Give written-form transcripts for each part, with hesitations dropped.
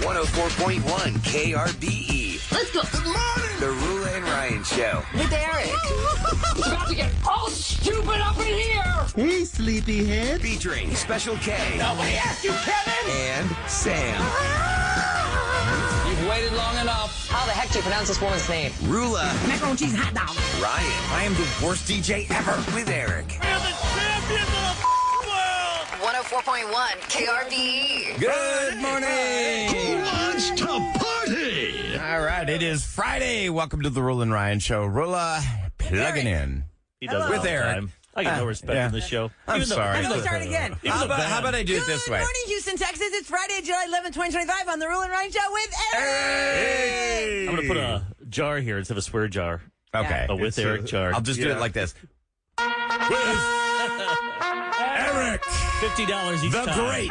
104.1 KRBE. Let's go. Good morning. The Roula and Ryan Show. With Eric. It's about to get all stupid up in here. Hey, sleepyhead. Featuring Special K. Nobody asked you, Kevin. And Sam. You've waited long enough. How the heck do you pronounce this woman's name? Roula. Macaroni and cheese hot dog. Ryan. I am the worst DJ ever. With Eric. We're the champions of the world. 104.1 KRBE. Good morning. Who wants to party? All right, it is Friday. Welcome to the Roula and Ryan Show. Roula, plugging in. He does it With all the Eric. time. I get no respect yeah. in this show. I'm sorry. Let's start again. How about I do it this way? Good morning, Houston, Texas. It's Friday, July 11th, 2025 on the Roula and Ryan Show with Eric. Hey! I'm going to put a jar here instead of a swear jar. Okay. A with Eric jar. I'll just do it like this. Eric, $50 each the time. great,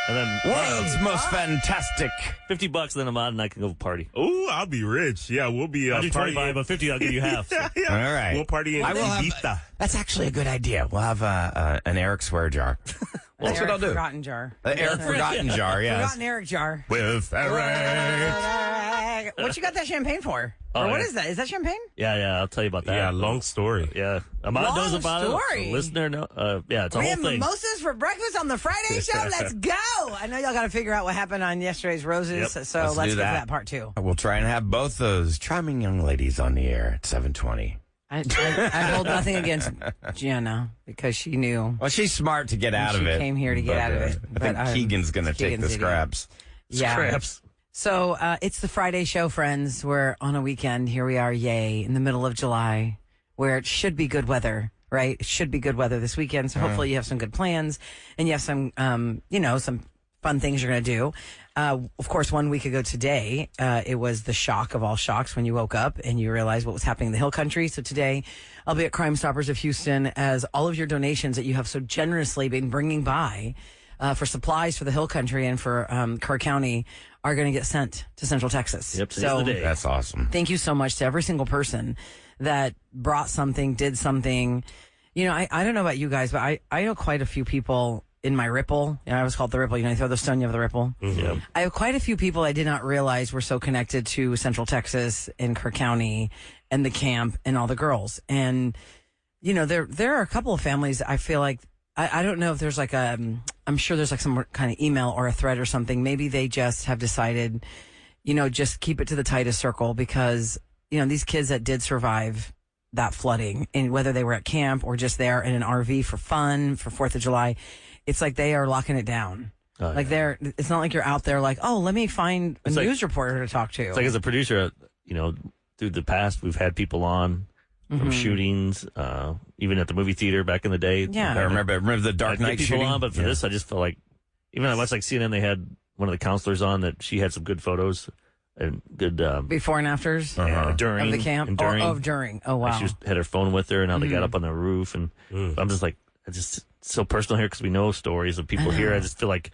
And then world's most fantastic. $50, and then I'm out and I can go party. Ooh, I'll be rich. Yeah, we'll be I'll do 25, but 50 I'll give you half. So. yeah. All right. We'll party in I will have. Ibiza. That's actually a good idea. We'll have an Eric swear jar. That's what I'll do. Forgotten jar. Eric forgotten jar. Yes. Forgotten Eric jar. With Eric. What you got that champagne for? Oh, Or what yeah. is that? Is that champagne? Yeah, I'll tell you about that. Yeah, long story. Yeah. Amanda knows Long about story. it. The listener, no. Yeah, it's a We whole have thing. mimosas for breakfast on the Friday show. Let's go. I know y'all got to figure out what happened on yesterday's roses, Yep. so Let's let's do get to that. that part too. We'll try and have both those charming young ladies on the air at 7:20. I hold nothing against Gianna because she knew. Well, she's smart to get out She of it. came here to get but, out of it, I think but, Keegan's going to take Keegan's the idiot. scraps. Yeah. Scraps. So it's the Friday show, friends. We're on a weekend. Here we are, yay, in the middle of July, where it should be good weather, right? It should be good weather this weekend. So hopefully you have some good plans and you have some, some fun things you're going to do. Of course, 1 week ago today, it was the shock of all shocks when you woke up and you realized what was happening in the Hill Country. So today, I'll be at Crime Stoppers of Houston as all of your donations that you have so generously been bringing by for supplies for the Hill Country and for Kerr County are going to get sent to Central Texas. Yep, today's the day. That's awesome. Thank you so much to every single person that brought something, did something. You know, I don't know about you guys, but I know quite a few people in my Ripple. I was called the Ripple. You throw the stone, you have the Ripple. Yeah. I have quite a few people I did not realize were so connected to Central Texas and Kerr County and the camp and all the girls. And, there are a couple of families I feel like, I don't know if there's like I'm sure there's like some kind of email or a thread or something. Maybe they just have decided, just keep it to the tightest circle because, these kids that did survive that flooding and whether they were at camp or just there in an RV for fun for 4th of July, it's like they are locking it down. Oh, Like yeah. it's not like you're out there like, oh, let me find a It's like- news reporter to talk to. It's like as a producer, through the past, we've had people on from shootings, even at the movie theater back in the day. Yeah. I remember the Dark I'd get Knight people shooting. on, but for this, I just felt like, even I watched like CNN, they had one of the counselors on that she had some good photos and good Before and afters during of the camp. and during. During. Oh, wow. Like she had her phone with her, and how they got up on the roof, and I'm just like, it's just so personal here because we know stories of people here. I just feel like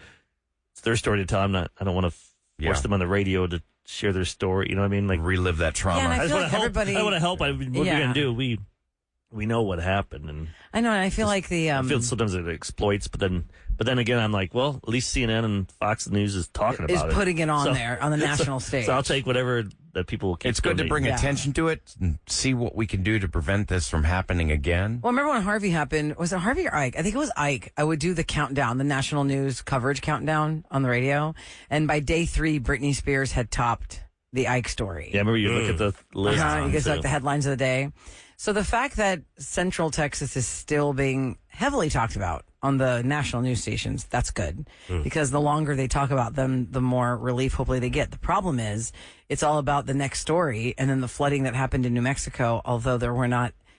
it's their story to tell. I don't want to force them on the radio to share their story. You know what I mean? Like relive that trauma. Yeah, and I just feel want like to help. everybody- I want to help. What are we gonna do? We know what happened, and I know, and I feel like the I feel sometimes it exploits, but then again, I'm like, well, at least CNN and Fox News is talking is about it. putting it on So- there on the national stage. So I'll take whatever that people. Keep It's good to donating. bring Yeah. attention to it and see what we can do to prevent this from happening again. Well, remember when Harvey happened? Was it Harvey or Ike? I think it was Ike. I would do the countdown, the national news coverage countdown on the radio. And by day 3, Britney Spears had topped the Ike story. Yeah, remember you look at the list. You guys too. like the headlines of the day. So the fact that Central Texas is still being heavily talked about on the national news stations, that's good. Because the longer they talk about them, the more relief hopefully they get. The problem is it's all about the next story and then the flooding that happened in New Mexico, although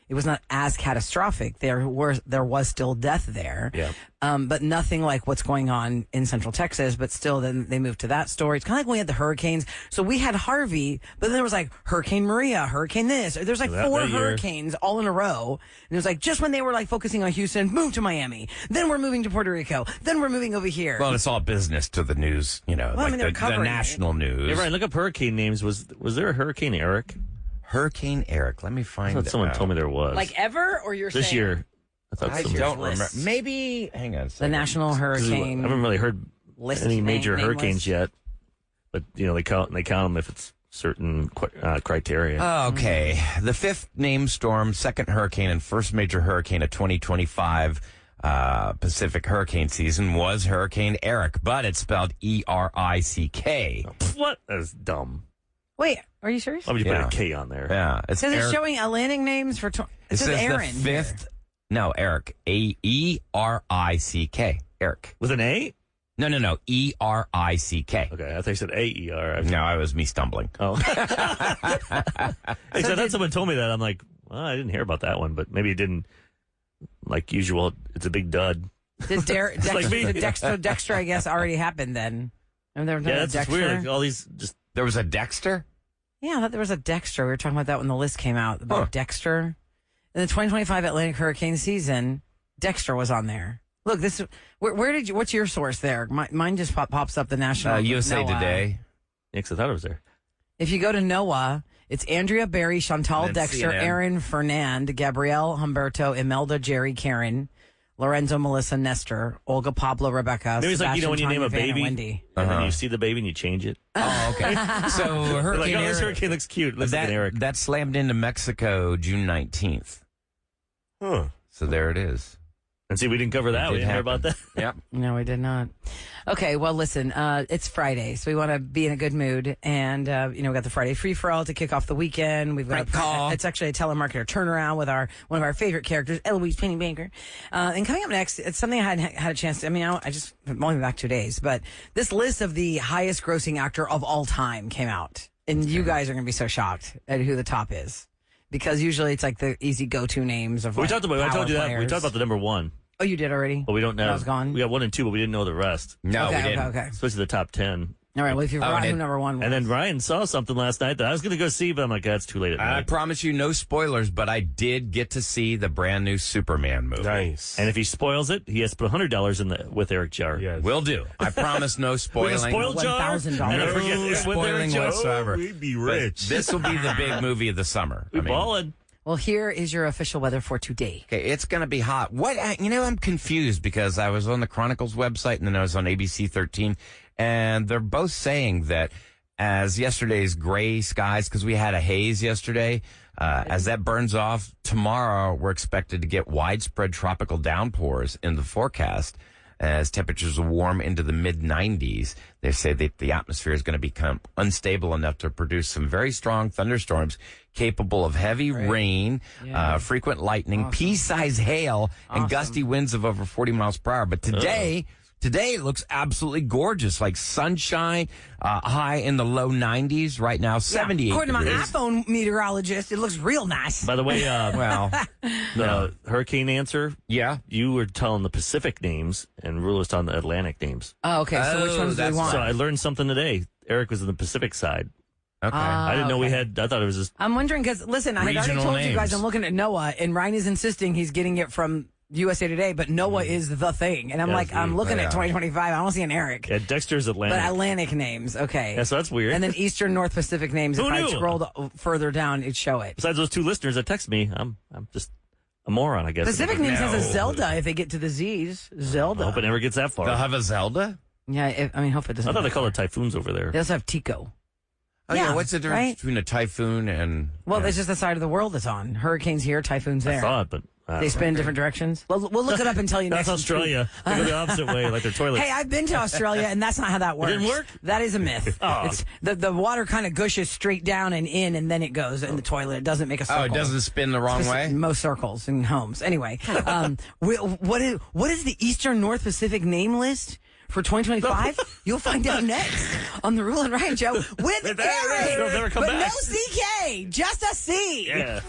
it was not as catastrophic. There was still death there. Yeah. But nothing like what's going on in Central Texas. But still, then they moved to that story. It's kind of like when we had the hurricanes. So we had Harvey, but then there was like Hurricane Maria, Hurricane this. There's like That 4 year. hurricanes all in a row. And it was like just when they were like focusing on Houston, move to Miami. Then we're moving to Puerto Rico. Then we're moving over here. Well, it's all business to the news, they're the covering it. national news. Yeah, right. Look up hurricane names. Was there a Hurricane Eric? Hurricane Eric. Let me I find thought someone out. told me there was. like ever, or you're this saying year. I thought I some- don't list. remember. Maybe, hang on a the second. National 'cause I Hurricane haven't really heard list any major name hurricanes list. yet. but they count them if it's certain criteria. Okay. The fifth named storm, second hurricane, and first major hurricane of 2025 Pacific hurricane season was Hurricane Eric, but it's spelled E-R-I-C-K. What? That's dumb. Wait, are you serious? Why would you put a K on there? Yeah. Because it's showing Atlantic names for... it says Aaron. The fifth... No, Eric. E-R-I-C-K. Eric. With an A? No. E-R-I-C-K. Okay, I thought you said A-E-R. No, it was me stumbling. Oh. Except that someone told me that. I'm like, well, I didn't hear about that one, but maybe it didn't. Like usual, it's a big dud. Did Dexter, I guess, already happened then? And there was that's Dexter? weird. Like, all these just... There was a Dexter? Yeah, I thought there was a Dexter. We were talking about that when the list came out, about Dexter. In the 2025 Atlantic hurricane season, Dexter was on there. Look, this. Where did you? What's your source there? Mine just pops up the national. USA NOAA. Today. Yeah, 'cause I thought it was there. If you go to NOAA, it's Andrea Berry, Chantal And Dexter, CNN. Aaron Fernand, Gabrielle Humberto, Imelda Jerry Karen, Lorenzo Melissa Nestor, Olga Pablo Rebecca. Maybe it's like, Sebastian, when you Tanya, name a Vanna, baby, Wendy. and then you see the baby and you change it. Oh, okay. So Hurricane Like, this Eric, hurricane looks cute. Looks like an Eric. that slammed into Mexico June 19th. Huh. So there it is. And see, we didn't cover that. It We did didn't hear about that. Yep. No, we did not. Okay, well, listen, it's Friday, so we want to be in a good mood. And, we got the Friday free-for-all to kick off the weekend. We've got it's actually a telemarketer turnaround with one of our favorite characters, Eloise Pennybanker. And coming up next, it's something I hadn't had a chance to, I've only been back 2 days, but this list of the highest grossing actor of all time came out. And you guys are going to be so shocked at who the top is. Because usually it's like the easy go-to names of We talked about. I told you that. We players. talked about the number one. Oh, you did already? But we don't know. I was gone. We got 1 and 2, but we didn't know the rest. No, we Okay. didn't. Especially the top 10. All right, well, if you forgot who number one was. And then Ryan saw something last night that I was going to go see, but I'm like, that's too late at I night. promise you no spoilers, but I did get to see the brand new Superman movie. Nice. And if he spoils it, he has to put $100 with Eric Jar. Yes. Will do. I promise no spoiling. With a spoiled jar? $1,000. And I No forget it's with Eric spoiling Jar. whatsoever. We'd be But rich. this will be the big movie of the summer. We balling. Well, here is your official weather for today. Okay, it's going to be hot. I'm confused because I was on the Chronicles website and then I was on ABC 13, and they're both saying that as yesterday's gray skies, because we had a haze yesterday, as that burns off, tomorrow we're expected to get widespread tropical downpours in the forecast. As temperatures will warm into the mid-90s, they say that the atmosphere is going to become unstable enough to produce some very strong thunderstorms capable of heavy rain, frequent lightning, pea-sized hail, and gusty winds of over 40 miles per hour. But today it looks absolutely gorgeous, like sunshine, high in the low 90s. Right now, 78 According to my degrees. iPhone meteorologist, it looks real nice. By the way, Well, the hurricane answer, yeah. you were telling the Pacific names, and Rula was telling the Atlantic names. Oh, okay. So which ones do we that's want? So I learned something today. Eric was on the Pacific side. Okay. I didn't know we okay. had. I thought it was just. I'm wondering because, listen, I had already Regional told you guys names. I'm looking at NOAA, and Ryan is insisting he's getting it from USA Today, but NOAA is the thing. And I'm Yes, I'm looking yeah. at 2025. I don't see an Eric. Yeah, Dexter's Atlantic. But Atlantic names, okay. Yeah, so that's weird. And then Eastern, North Pacific names. Who If I knew? scrolled further down, it'd show it. Besides those two listeners that text me, I'm just a moron, I guess. Pacific names has a No. Zelda if they get to the Z's. I Zelda. hope it never gets that far. They'll have a Zelda? Yeah, hope it doesn't. I thought they matter. call it typhoons over there. They also have Tico. Oh, yeah. Yeah, What's the difference right? between a typhoon and... Well, yeah. it's just the side of the world it's on. Hurricanes here, typhoons there. I thought, but They spin in different directions. We'll look it up and tell you that's next. Australia. They go the opposite way, like their toilets. Hey, I've been to Australia, and that's not how that works. didn't work? That is a myth. Oh. It's the water kind of gushes straight down and in, and then it goes in the toilet. It doesn't make a circle. Oh, it doesn't spin the wrong way? Most circles in homes. Anyway, what is the Eastern North Pacific name list for 2025? You'll find out next on the Rule and Ryan Show with It'll Eric. never come But back. no CK, just a C. Yeah.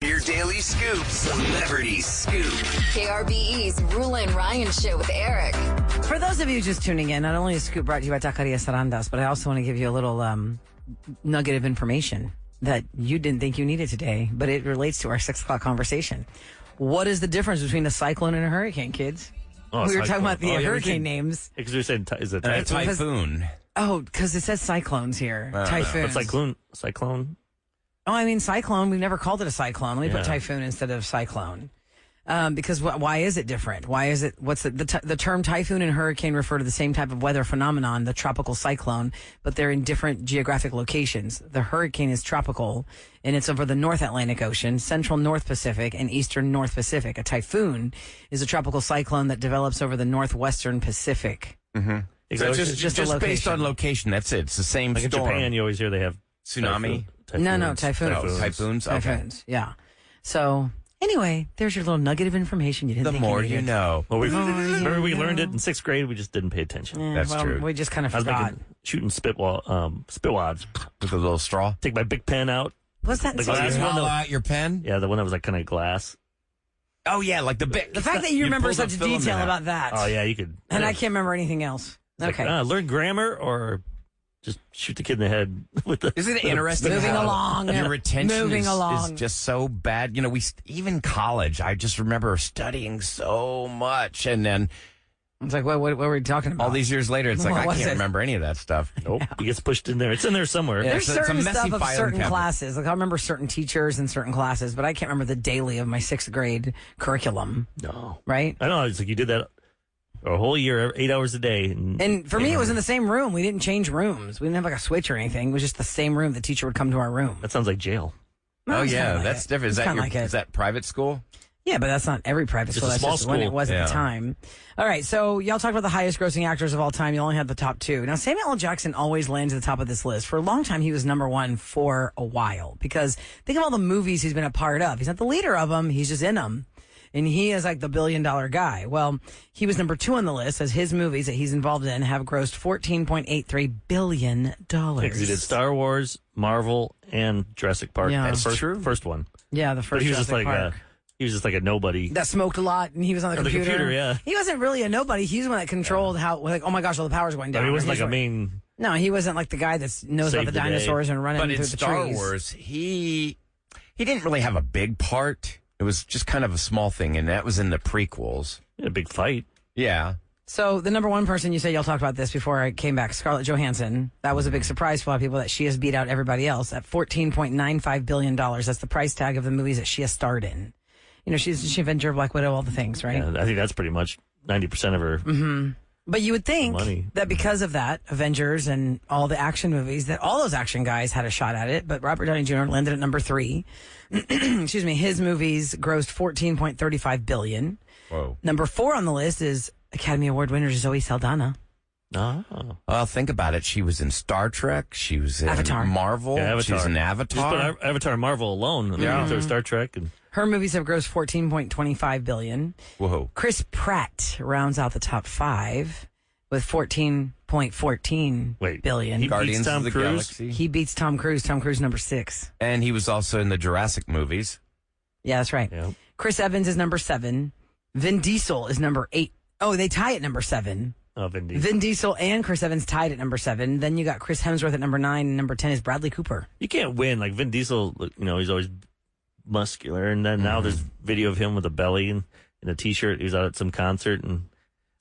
Your daily scoop. Celebrity Scoop. KRBE's Roula and Ryan Show with Eric. For those of you just tuning in, not only is Scoop brought to you by Taqueria Sarandas, but I also want to give you a little nugget of information that you didn't think you needed today, but it relates to our 6 o'clock conversation. What is the difference between a cyclone and a hurricane, kids? Oh, We were talking cyclone. about the Oh, yeah, we hurricane did. names. Because you're saying is it A typhoon? typhoon. Oh, because it says cyclones here. Typhoons. But cyclone. Oh, I mean cyclone. We've never called it a cyclone. Let me put typhoon instead of cyclone. Because why is it different? Why is it? What's the term typhoon and hurricane refer to the same type of weather phenomenon, the tropical cyclone, but they're in different geographic locations. The hurricane is tropical and it's over the North Atlantic Ocean, Central North Pacific, and Eastern North Pacific. A typhoon is a tropical cyclone that develops over the Northwestern Pacific. Mm-hmm. So it's just based on location. That's it. It's the same like storm. In Japan, you always hear they have tsuami. No, typhoons. Typhoons. Okay. Yeah. So. Anyway, there's your little nugget of information you didn't the think more you you know. Well, remember we learned it in 6th grade. We just didn't pay attention. Yeah, That's true. We just kind of I was forgot. shooting spitwads With a little straw. Take my big pen out. What's that? The Oh, glass you one. hollow out your pen? Yeah, the one that was like kind of glass. Oh, yeah, like the big. The fact that you remember pull the such filament detail out. about that. Oh yeah, you could. And I can't remember anything else. It's Okay. like, learn grammar or just shoot the kid in the head with the. Isn't it interesting? Moving how along. Your retention Moving is along. just so bad. You know, even college, I just remember studying so much. And then It's like, what were we talking about? all these years later, it's like, What I was can't it? remember any of that stuff. Nope, he gets pushed in there. It's in there somewhere. Yeah. There's It's a certain messy stuff of filing certain cabinet. classes. Like I remember certain teachers in certain classes, but I can't remember the daily of my 6th grade curriculum. No, Right? I know. It's like you did that a whole year, 8 hours a day. And for me, it was in the same room. We didn't change rooms. We didn't have like a switch or anything. It was just the same room. The teacher would come to our room. That sounds like jail. Oh, It's kinda yeah, like that's it. different. It's kinda like it. Is that private school? Yeah, but that's not every private Just school. a That's small just when it school. was at Yeah. the time. All right, so y'all talk about the highest grossing actors of all time. You only had the top 2. Now, Samuel L. Jackson always lands at the top of this list. For a long time, he was number 1 for a while because think of all the movies he's been a part of. He's not the leader of them. He's just in them. And he is like the $1 billion guy. Well, he was number 2 on the list as his movies that he's involved in have grossed $14.83 billion. Because he did Star Wars, Marvel, and Jurassic Park. Yeah. the That's first one. Yeah, the But first he was just Jurassic like Park. he was just like a nobody. That smoked a lot, and he was on the On the computer. computer, yeah. He wasn't really a nobody. He's the one that controlled how, like, oh my gosh, all the power's going I down. mean, he wasn't Or like he's a main. No, he wasn't like the guy that knows about Saved the the day. dinosaurs and running But through in the Star trees. Wars, he didn't really have a big part. It was just kind of a small thing, and that was in the prequels. A big fight. Yeah. So the number 1 person, you said y'all talked about this before I came back, Scarlett Johansson. That was a big surprise for a lot of people that she has beat out everybody else at $14.95 billion. That's the price tag of the movies that she has starred in. You know, she's Avenger, Black Widow, all the things, right? Yeah, I think that's pretty much 90% of her. But you would think Money. that because of that, Avengers and all the action movies, that all those action guys had a shot at it. But Robert Downey Jr. landed at number 3. Excuse me. His movies grossed $14.35 billion. Whoa. Number 4 on the list is Academy Award winner Zoe Saldana. Oh. Well, think about it. She was in Star Trek. She was in Avatar. Marvel. Yeah, Avatar. She was in Just Avatar. put Avatar and Marvel alone. And then you throw Star Trek. And Her movies have grossed $14.25 billion. Whoa. Chris Pratt rounds out the top 5 with $14.14 billion. he Guardians beats Tom of the Cruise. Galaxy. He beats Tom Cruise. Tom Cruise number 6. And he was also in the Jurassic movies. Yeah, that's right. Yeah. Chris Evans is number 7. Vin Diesel is number 8. Oh, they tie at number 7. Oh, Vin Diesel. Vin Diesel and Chris Evans tied at number 7. Then you got Chris Hemsworth at number 9, and number 10 is Bradley Cooper. You can't win. Like Vin Diesel, you know, he's always muscular. And then now there's video of him with a belly and in a T-shirt. He was out at some concert. And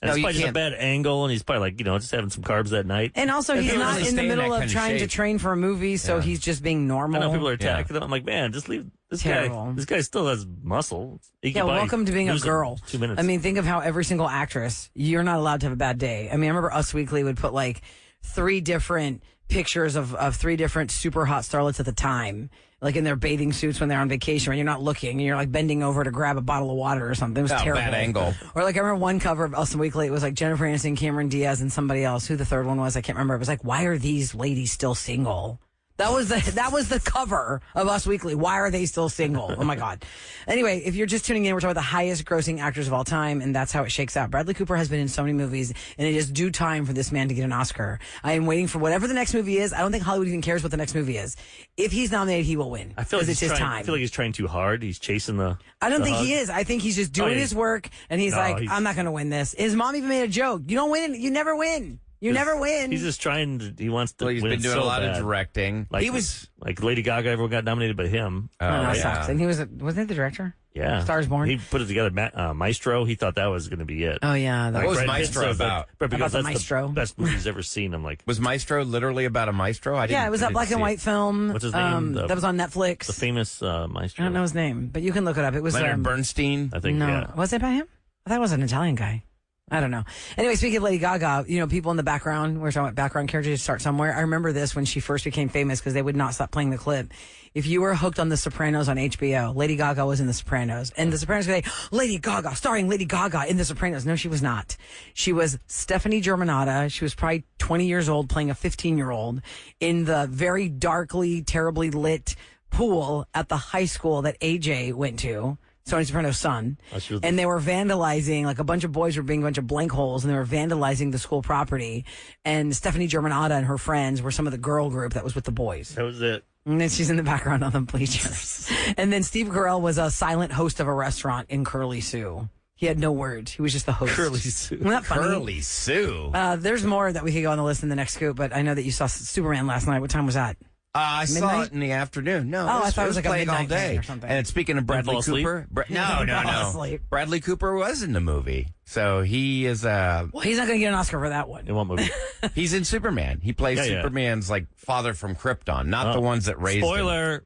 No, it's you probably just a can't. bad angle. And he's probably like, you know, just having some carbs that night. And also, If he's he not really in the stay in middle that of kind of trying to shape. train for a movie, so Yeah. he's just being I normal. know people are Yeah. attacking them. I'm like, man, just leave this Terrible. guy. This guy still has muscle. He Yeah, can probably welcome to being a lose it girl. in 2 minutes. I mean, think of how every single actress, you're not allowed to have a bad day. I mean, I remember Us Weekly would put like 3 different pictures of 3 different super hot starlets at the time, like in their bathing suits when they're on vacation, when you're not looking and you're like bending over to grab a bottle of water or something. It was Oh, terrible. bad angle. Or like I remember one cover of Us Weekly, it was like Jennifer Aniston, Cameron Diaz, and somebody else. Who the third one was, I can't remember. It was like, why are these ladies still single? That was the cover of Us Weekly. Why are they still single? Oh my God. Anyway, if you're just tuning in, we're talking about the highest grossing actors of all time, and that's how it shakes out. Bradley Cooper has been in so many movies, and it is due time for this man to get an Oscar. I am waiting for whatever the next movie is. I don't think Hollywood even cares what the next movie is. If he's nominated, he will win. I feel like it's he's his trying. time. I feel like he's trying too hard. He's chasing the. I don't the think hug. he is. I think he's just doing yeah. his work, and he's No, like, he's- I'm not going to win this. His mom even made a joke. You don't win. You never win. You never win. He's just trying to. He wants to. Well, he's win been it doing so a lot bad. of directing. Like he was. like Lady Gaga. Everyone got nominated, but him. I don't know, Oh, it yeah. sucks. And he wasn't he the director? Yeah. Stars Born. He put it together. Maestro, he thought that was going to be it. Oh, yeah. What was Brad Pitt Maestro says that- about? Brad Pitt About goes, the that's Maestro. the best movie he's ever seen. I'm like, Was Maestro literally about a maestro? I didn't. Yeah, it was I that didn't black and see white film. What's his name? That was on Netflix. the famous Maestro. I don't know his name, but you can look it up. It was Leonard Bernstein. I think, no, yeah. was it by him? I thought it was an Italian guy. I don't know. Anyway, speaking of Lady Gaga, people in the background, we're talking about background characters start somewhere. I remember this when she first became famous because they would not stop playing the clip. If you were hooked on The Sopranos on HBO, Lady Gaga was in The Sopranos. And The Sopranos would say, Lady Gaga, starring Lady Gaga in The Sopranos. No, she was not. She was Stephanie Germanotta. She was probably 20 years old playing a 15-year-old in the very darkly, terribly lit pool at the high school that AJ went to. Tony Soprano's son. And they were vandalizing, like a bunch of boys were being a bunch of blank holes, and they were vandalizing the school property. And Stephanie Germanotta and her friends were some of the girl group that was with the boys. That was it. And then she's in the background on the bleachers. And then Steve Carell was a silent host of a restaurant in Curly Sue. He had no words. He was just the host. Curly Sue. Isn't that funny? Curly Sue. There's more that we could go on the list in the next scoop, but I know that you saw Superman last night. What time was that? I saw Midnight? it in the afternoon. No, I thought it was like a playing all midnight thing day. or something. And speaking of Bradley fall asleep? Cooper, no. Fall asleep. Bradley Cooper was in the movie, so he is. Well, he's not going to get an Oscar for that one. In what movie? He's in Superman. He plays Yeah, yeah. Superman's like father from Krypton, not the ones that raised him. Spoiler.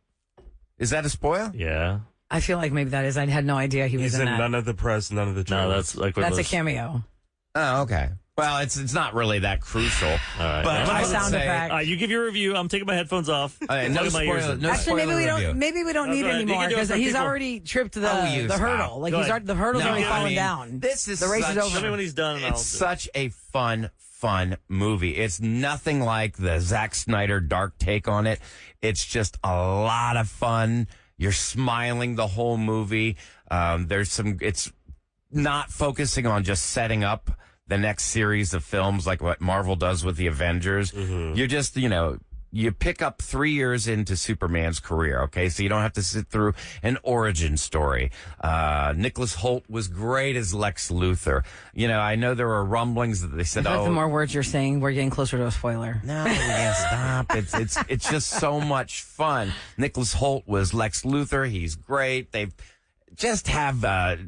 Is that a spoil? Yeah. I feel like maybe that is. I had no idea he was He's in in that. none of the press, none of the No, trailers. that's like what That's a was, cameo. Oh, okay. Well, it's not really that crucial. All right. But I would sound say, effect. You give your review. I'm taking my headphones off. no Plug my ears spoiler. in. No Actually, maybe spoiler we review. don't. Maybe we don't No, need go it ahead. You anymore can do it because for he's people. already tripped Oh, the you hurdle. stop. Like Go he's ahead. the hurdle's No, already I fallen mean, down. This is the race is such- over. Tell me when he's done. And It's such a fun movie. It's nothing like the Zack Snyder dark take on it. It's just a lot of fun. You're smiling the whole movie. It's not focusing on just setting up the next series of films like what Marvel does with the Avengers. Mm-hmm. You're just, you pick up 3 years into Superman's career, okay? So you don't have to sit through an origin story. Nicholas Hoult was great as Lex Luthor. I know there were rumblings that they said, I feel like oh, the more words you're saying, we're getting closer to a spoiler. no, yeah, stop. It's just so much fun. Nicholas Hoult was Lex Luthor. He's great. They just have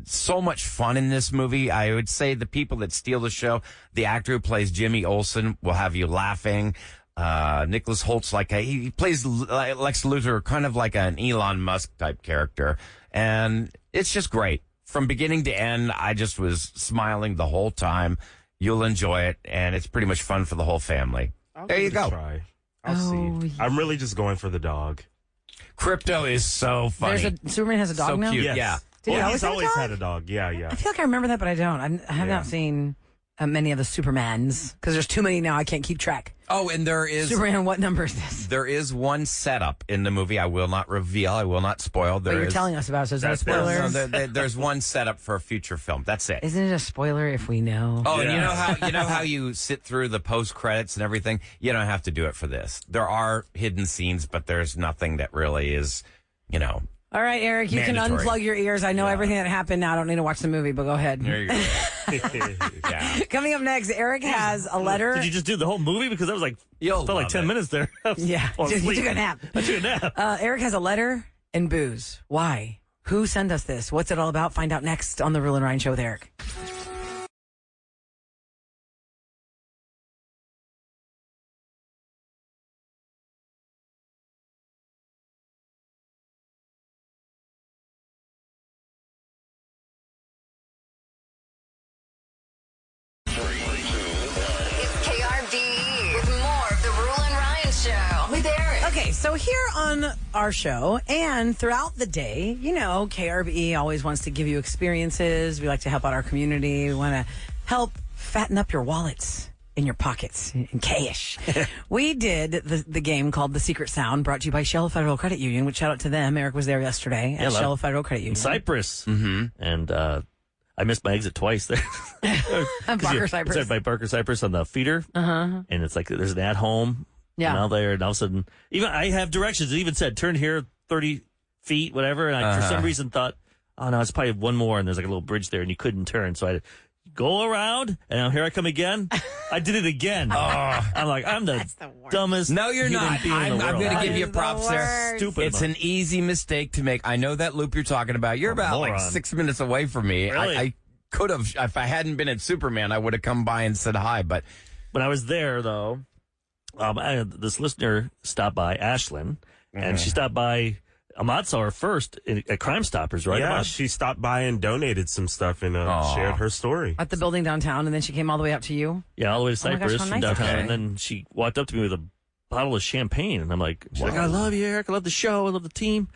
so much fun in this movie. I would say the people that steal the show, the actor who plays Jimmy Olsen will have you laughing. Nicholas Holt's he plays Lex Luthor, kind of like an Elon Musk type character. And it's just great. From beginning to end, I just was smiling the whole time. You'll enjoy it. And it's pretty much fun for the whole family. There you go. Try. I'll see. I'm really just going for the dog. Crypto is so funny. Superman has a dog So now? cute. Yes. Yeah. Did he Well, always he's have a always dog? had a dog. Yeah. I feel like I remember that, but I don't. I have not seen many of the Supermans because there's too many now. I can't keep track. Oh, and there is Superman, what number is this? there is one setup in the movie. I will not reveal. I will not spoil. But you're telling us about it, so is that a spoiler? No, there's one setup for a future film. That's it. Isn't it a spoiler if we know? Oh, and Yeah. you know how you sit through the post credits and everything. You don't have to do it for this. There are hidden scenes, but there's nothing that really is, All right, Eric, you Mandatory. can unplug your ears. I know everything that happened now. I don't need to watch the movie, but go ahead. There you go. Yeah. Coming up next, Eric has a letter. Did you just do the whole movie? Because that was You'll felt like love 10 it. minutes there. Yeah, Falling he asleep. took a nap. I took a nap. Eric has a letter and booze. Why? Who sent us this? What's it all about? Find out next on the Roula and Ryan Show with Eric. It's KRD with more of the Roula and Ryan Show with Eric. Okay, so here on our show and throughout the day, KRBE always wants to give you experiences. We like to help out our community. We want to help fatten up your wallets in your pockets in cash. We did the game called The Secret Sound, brought to you by Shell Federal Credit Union, which shout out to them. Eric was there yesterday at Yeah, Shell Federal Credit Union. In Cyprus. Mm-hmm. And I missed my exit twice there. Barker Cypress. It's by Barker Cypress on the feeder. Uh-huh. And it's like there's an at-home. Yeah. And out there, and all of a sudden, even I have directions. It even said, turn here 30 feet, whatever. And I, for some reason, thought, oh, no, it's probably one more. And there's like a little bridge there, and you couldn't turn. So I go around, and here I come again. I did it again. I'm like, I'm the dumbest. No, you're human not. being in the I'm world. going to give you the props there. worst. Stupid. It's an easy mistake to make. I know that loop you're talking about. You're about like moron. 6 minutes away from me. Really? I could have, if I hadn't been at Superman, I would have come by and said hi. But When I was there, though, this listener stopped by, Ashlyn, and she stopped by. Ahmad saw her first at Crime Stoppers, right? Yeah, Ahmad? she stopped by and donated some stuff and shared her story. At the building downtown, and then she came all the way up to you. Yeah, all the way to Oh my gosh, Cypress how from nice of downtown. her. And then she walked up to me with a bottle of champagne. And I'm like, she's like, I love you, Eric. I love the show. I love the team.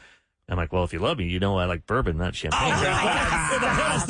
I'm like, well, if you love me, you know I like bourbon, not champagne. I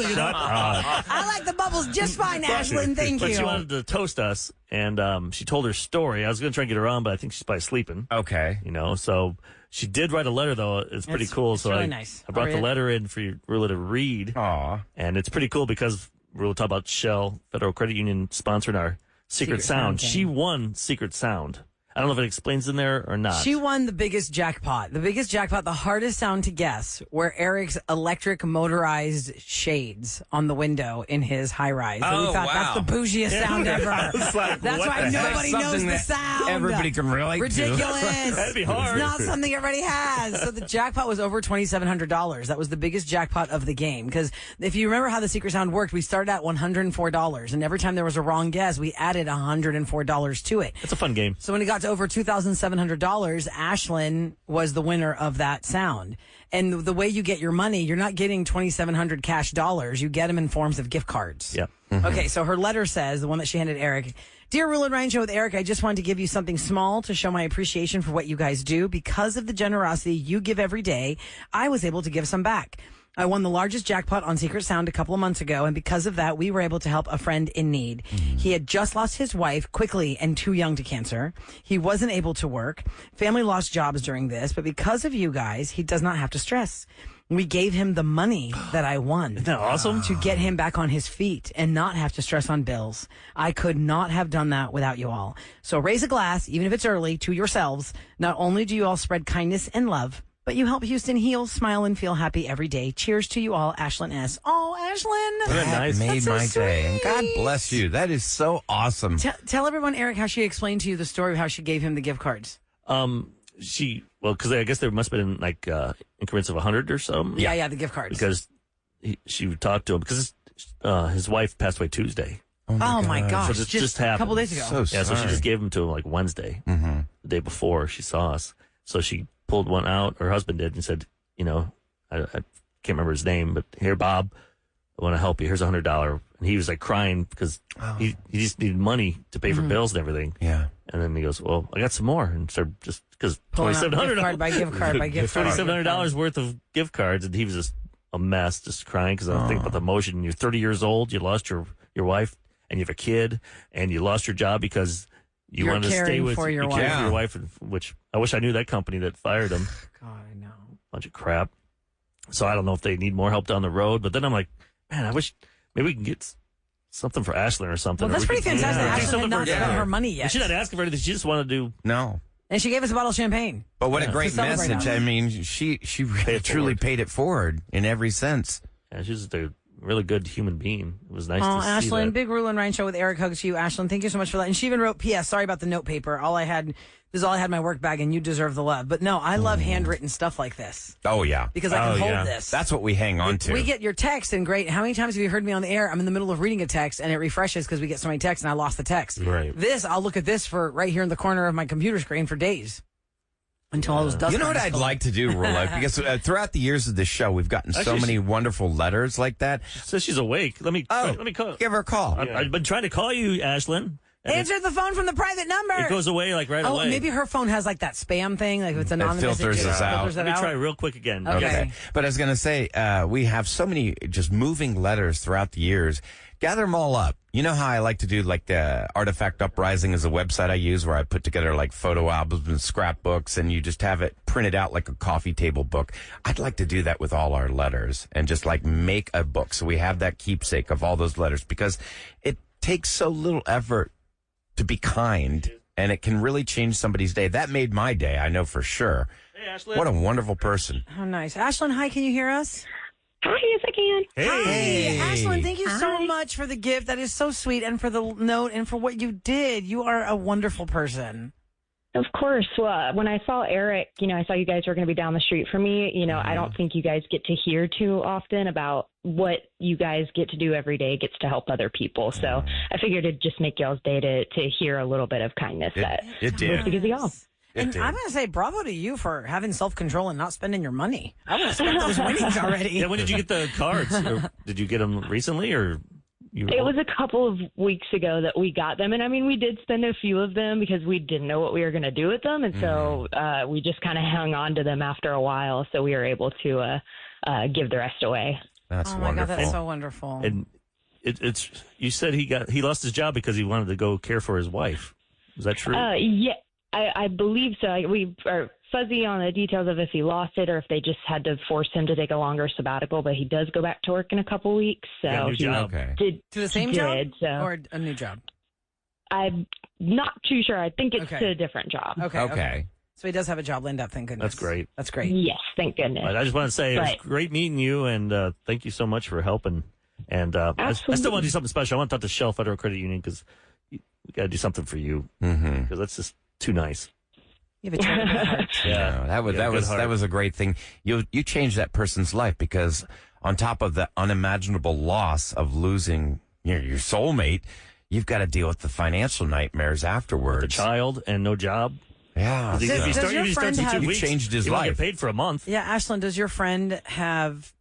like the bubbles just fine, Ashlyn. Thank But you. she wanted to toast us, and she told her story. I was going to try and get her on, but I think she's probably sleeping. okay. You know, so she did write a letter, though. It's pretty cool. it's So really I, nice. I brought I'll the read it. letter in for Roula to read. Aw. And it's pretty cool because Roula talked about Shell Federal Credit Union sponsoring our Secret Sound. Sound She game. won Secret Sound. I don't know if it explains in there or not. She won the biggest jackpot. The biggest jackpot, the hardest sound to guess, were Eric's electric motorized shades on the window in his high rise. And we Oh, thought wow. that's the bougiest sound ever. was like, That's what why the heck? nobody knows Something the that sound. everybody can relate to. Ridiculous. That'd be hard. It's not something everybody has. So the jackpot was over $2,700. That was the biggest jackpot of the game. Because if you remember how the Secret Sound worked, we started at $104. And every time there was a wrong guess, we added $104 to it. It's a fun game. So when it got to over $2,700, Ashlyn was the winner of that sound. And the way you get your money, you're not getting 2,700 cash dollars. You get them in forms of gift cards. Yeah. Okay, so her letter says, the one that she handed Eric, Dear Roula and Ryan Show with Eric, I just wanted to give you something small to show my appreciation for what you guys do. Because of the generosity you give every day, I was able to give some back. I won the largest jackpot on Secret Sound a couple of months ago, and because of that, we were able to help a friend in need. He had just lost his wife quickly and too young to cancer. He wasn't able to work. Family lost jobs during this, but because of you guys, he does not have to stress. We gave him the money that I won. Isn't that awesome? To get him back on his feet and not have to stress on bills. I could not have done that without you all. So raise a glass, even if it's early, to yourselves. Not only do you all spread kindness and love, but you help Houston heal, smile, and feel happy every day. Cheers to you all, Ashlyn S. Oh, Ashlyn. Isn't that nice? Made That's so my day. And God sweet. bless you. That is so awesome. Tell everyone, Eric, how she explained to you the story of how she gave him the gift cards. Because I guess there must have been like increments of 100 or so. Yeah, the gift cards. Because she talked to him because his wife passed away Tuesday. Oh my gosh. So this just happened. a couple days ago. So Yeah, so she sorry. just gave him to him like Wednesday, the day before she saw us. So she pulled one out, her husband did, and said, you know, I can't remember his name, but here, Bob, I want to help you. Here's $100. And he was like crying because he just needed money to pay for bills and everything. Yeah. And then he goes, well, I got some more. And started just because Pulling out $2,700 gift card by gift card by gift card. $2,700 worth of gift cards. And he was just a mess, just crying because I'm thinking about the emotion. You're 30 years old. You lost your wife and you have a kid and you lost your job because you You're wanted to stay caring with for your you wife. cared for Yeah. your wife, which I wish I knew that company that fired him. God, I know. Bunch of crap. So I don't know if they need more help down the road. But then I'm like, man, I wish maybe we can get something for Ashlyn or something. Well, that's Or we pretty can- fantastic. do Ashlyn had something not for- spent her money yet. She's not asking for anything. She just wanted to do. No. And she gave us a bottle of champagne. But what a Yeah. great To celebrate message. on. I mean, she really it truly forward. paid it forward in every sense. Yeah, she's just a really good human being. It was nice Oh, to see Ashlyn, that. big Roula and Ryan Show with Eric. Hugs to you, Ashlyn. Thank you so much for that. And she even wrote, P.S. Sorry about the note paper. This is all I had in my work bag, and you deserve the love. But no, I love handwritten stuff like this Oh, yeah. because I can Oh, hold yeah. this. That's what we hang on to. We get your text, and great. How many times have you heard me on the air? I'm in the middle of reading a text, and it refreshes because we get so many texts, and I lost the text. Right. This, I'll look at this for right here in the corner of my computer screen for days until all those dust. You know what bunnies I'd fall. like to do, Roula? Because throughout the years of this show, we've gotten so Actually, many wonderful letters like that. So she's awake. Let me call. Give her a call. I've been trying to call you, Ashlyn. and Answer the phone from the private number. It goes away like right Oh, away. maybe her phone has like that spam thing. Like if it's anonymous, filters it just us out. filters it Let me out. try real quick again. Okay. But I was going to say, we have so many just moving letters throughout the years. Gather them all up. You know how I like to do like the Artifact Uprising is a website I use where I put together like photo albums and scrapbooks and you just have it printed out like a coffee table book. I'd like to do that with all our letters and just like make a book so we have that keepsake of all those letters because it takes so little effort to be kind and it can really change somebody's day. That made my day, I know for sure. Hey, Ashlyn. What a wonderful person. Oh, nice. Ashlyn, hi. Can you hear us? Hi, yes, I can. Hey. Hi, Ashlyn, thank you so much for the gift. That is so sweet. And for the note and for what you did. You are a wonderful person. Of course. Well, when I saw Eric, I saw you guys were going to be down the street from me. I don't think you guys get to hear too often about what you guys get to do every day gets to help other people. So I figured it'd just make y'all's day to hear a little bit of kindness. It did. Because of y'all. And I'm going to say bravo to you for having self-control and not spending your money. I would have spent those winnings already. Yeah, when did you get the cards? Or did you get them recently or? It was a couple of weeks ago that we got them. And I mean, we did spend a few of them because we didn't know what we were going to do with them. And so we just kind of hung on to them after a while. So we were able to give the rest away. That's wonderful. wonderful. God, that's so wonderful. And it's you said he lost his job because he wanted to go care for his wife. Is that true? Yeah, I believe so. We are fuzzy on the details of if he lost it or if they just had to force him to take a longer sabbatical, but he does go back to work in a couple weeks. So new he job. did to the same job or a new job? I'm not too sure. I think it's Okay. to a different job. Okay. So he does have a job lined up, thank goodness. That's great. That's great. Yes, thank goodness. I just want to say it was But- great meeting you, and thank you so much for helping. And I still want to do something special. I want to talk to Shell Federal Credit Union because we got to do something for you because that's just too nice. You have a terrible heart. Yeah, that was a great thing. You changed that person's life because on top of the unimaginable loss of losing your soulmate, you've got to deal with the financial nightmares afterwards. A child and no job. Yeah. If he Does your friend starts in 2 have- weeks, You changed his he won't life. get paid for a month. Yeah, Ashlyn, does your friend have,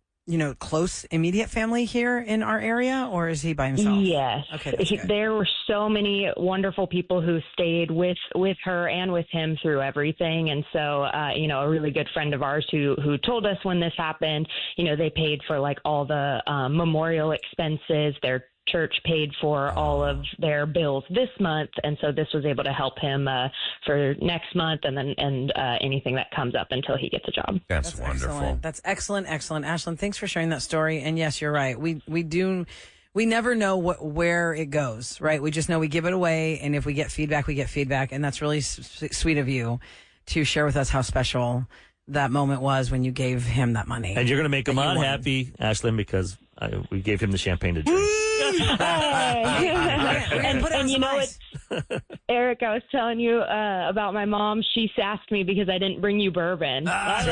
close immediate family here in our area, or is he by himself? Yes. Okay, that's good. There were so many wonderful people who stayed with her and with him through everything. And so, a really good friend of ours who told us when this happened, they paid for like all the memorial expenses. Their church paid for all of their bills this month. And so this was able to help him for next month and anything that comes up until he gets a job. That's wonderful. Excellent. That's excellent. Ashlyn, thanks for sharing that story. And yes, you're right. We never know where it goes, right? We just know we give it away. And if we get feedback, we get feedback. And that's really sweet of you to share with us how special that moment was when you gave him that money. And you're going to make him That you won. happy, Ashlyn, because we gave him the champagne to drink. And you know what, Eric, I was telling you about my mom. She sassed me because I didn't bring you bourbon. That's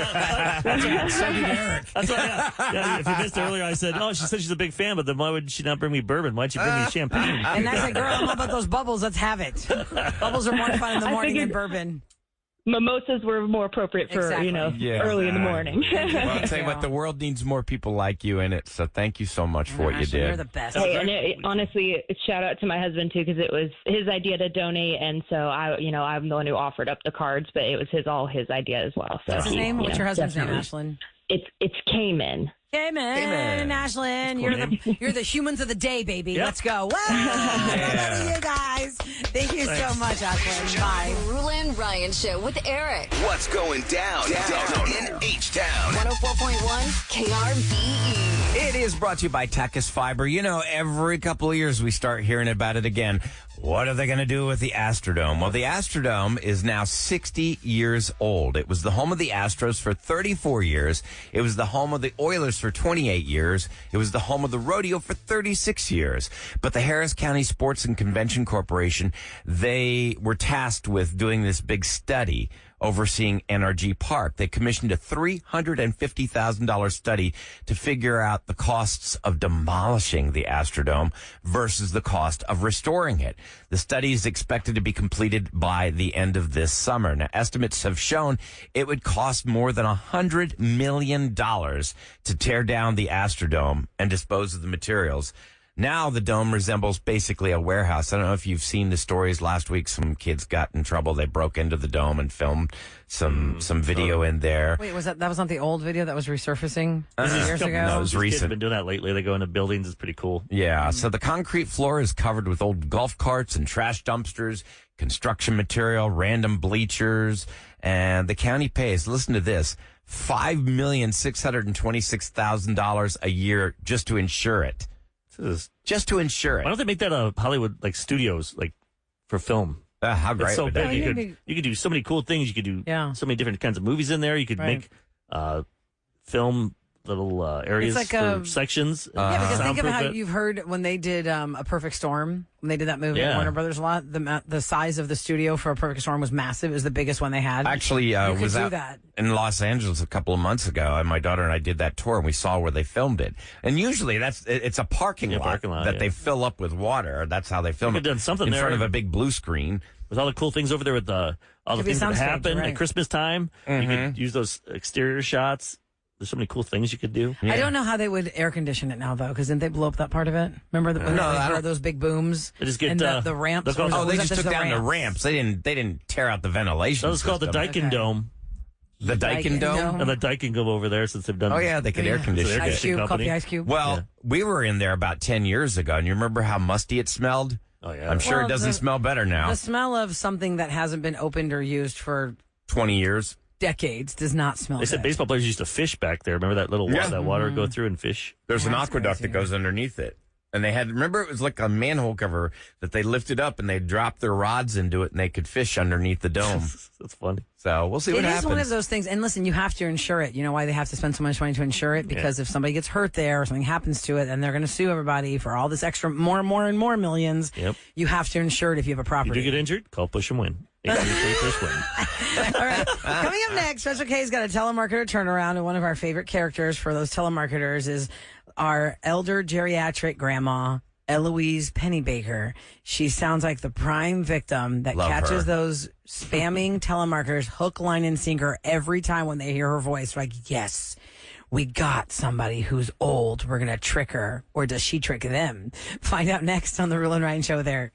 yeah, if you missed earlier, I said, she said she's a big fan, but then why would she not bring me bourbon? Why'd she bring me champagne? And I said, girl, how about those bubbles? Let's have it. Bubbles are more fun in the morning than bourbon. Mimosas were more appropriate for, Exactly. early in the morning. Well, I'll tell you what, the world needs more people like you in it. So thank you so much for what you Ashlyn, did. You're the best. Hey, and honestly, shout out to my husband too, because it was his idea to donate, and so I'm the one who offered up the cards, but it was all his idea as well. So What's his name? What's your husband's name, definitely. Ashlyn? It's Cayman. Cayman, Ashlyn, you're the humans of the day, baby. Yep. Let's go. Whoa, bravo to you guys. Thank you so much, Ashlyn. Bye. Roula and Ryan Show with Eric. What's going down in H-Town? 104.1 KRBE. It is brought to you by Takis Fiber. Every couple of years we start hearing about it again. What are they going to do with the Astrodome? Well, the Astrodome is now 60 years old. It was the home of the Astros for 34 years. It was the home of the Oilers for 28 years. It was the home of the rodeo for 36 years. But the Harris County Sports and Convention Corporation, they were tasked with doing this big study overseeing NRG Park. They commissioned a $350,000 study to figure out the costs of demolishing the Astrodome versus the cost of restoring it. The study is expected to be completed by the end of this summer. Now, estimates have shown it would cost more than $100 million to tear down the Astrodome and dispose of the materials. Now the dome resembles basically a warehouse. I don't know if you've seen the stories. Last week, some kids got in trouble. They broke into the dome and filmed some video in there. Wait, that was not the old video that was resurfacing years ago? No, it was These kids recent. have been doing that lately. They go into buildings. It's pretty cool. Yeah, so the concrete floor is covered with old golf carts and trash dumpsters, construction material, random bleachers, and the county pays, listen to this, $5,626,000 a year just to insure it. Just to insure Why it. don't they make that Hollywood studios for film? How great It's so would big. that be? You could do so many cool things. You could do Yeah. so many different kinds of movies in there. You could Right. make film little areas It's for like sections. Yeah, because think of soundproof how it. you've heard when they did A Perfect Storm, when they did that movie at Warner Brothers a lot, the size of the studio for A Perfect Storm was massive. It was the biggest one they had. Actually, was out in Los Angeles a couple of months ago, and my daughter and I did that tour, and we saw where they filmed it. And usually it's a parking lot that they fill up with water. That's how they film it. Done something in there front of a big blue screen. With all the cool things over there with all the things that happen at Christmas time. You could use those exterior shots. There's so many cool things you could do. I don't know how they would air condition it now, though, because didn't they blow up that part of it? Remember when they were those big booms? They just get and the ramps. They just took down the ramps. They didn't tear out the ventilation. That was called the Daikin Dome. The Daikin Dome? And the Daikin Dome over there since they've done. Oh, yeah, they could air condition Ice Cube, called the Ice Cube. Well, we were in there about 10 years ago, and you remember how musty it smelled? Oh, yeah. I'm sure it doesn't smell better now. The smell of something that hasn't been opened or used for 20 years. Decades does not smell They said good. baseball players used to fish back there. Remember that little that water go through and fish? There's an aqueduct that goes underneath it. And they had, remember, it was like a manhole cover that they lifted up and they dropped their rods into it and they could fish underneath the dome. That's funny. So we'll see what happens. It is one of those things. And listen, you have to insure it. You know why they have to spend so much money to insure it? Because if somebody gets hurt there or something happens to it, then they're going to sue everybody for all this extra, more and more millions. Yep. You have to insure it if you have a property. You do get injured, call Push and Win. 833-PUSH-WIN. All right. Coming up next, Special K's got a telemarketer turnaround, and one of our favorite characters for those telemarketers is our elder geriatric grandma, Eloise Pennybaker. She sounds like the prime victim that catches those spamming telemarketers hook, line, and sinker every time when they hear her voice. Like, yes, we got somebody who's old. We're going to trick her. Or does she trick them? Find out next on the Roula and Ryan Show there.